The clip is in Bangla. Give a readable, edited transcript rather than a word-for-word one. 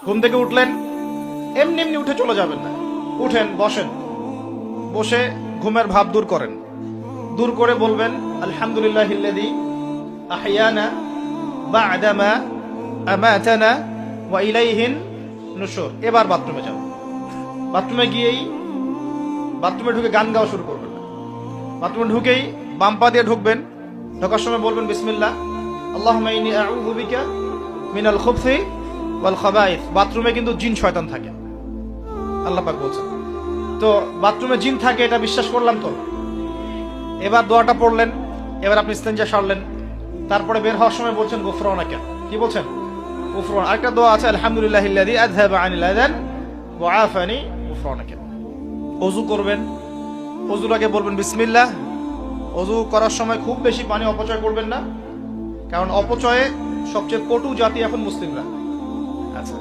ঘুম থেকে উঠলেন, এমনি এমনি উঠে চলে যাবেন না। উঠেন, বসেন, বসে ঘুমের ভাব দূর করেন। দূর করে বলবেন আলহামদুলিল্লাহিল্লাযী আহইয়ানা বা'দা মা আমাতানা ওয়া ইলাইহিন নুশুর। এবার বাথরুমে যান। বাথরুমে গিয়েই বাথরুমে ঢুকে গান গাওয়া শুরু করবেন না। বাথরুমে ঢুকেই বাম পা দিয়ে ঢুকবেন। ঢোকার সময় বলবেন বিসমিল্লাহ, আল্লাহুম্মা ইন্নী আউযু বিকা মিনাল খুবসি ওয়াল খাবাইস। বাথরুমে কিন্তু জিন শয়তান থাকে, আল্লাহ পাক বলছেন। তো বাথরুমে জিন থাকে এটা বিশ্বাস করলাম তো। এবার দোয়াটা পড়লেন, এবার আপনি ইস্তেঞ্জা সারলেন, তারপরে বের হওয়ার সময় বলছেন গুফরানাকা। কি বলছেন? গুফরান। আরেকটা দোয়া আছে আলহামদুলিল্লাহিল্লাযী আযহাবা আনিল আযান ওয়া আফানি গুফরানাকা। ওযু করবেন, ওযুর আগে বলবেন বিসমিল্লাহ। ওযু করার সময় খুব বেশি পানি অপচয় করবেন না, কারণ অপচয়ে সবচেয়ে কটু জাতি এখন মুসলিমরা। আচ্ছা।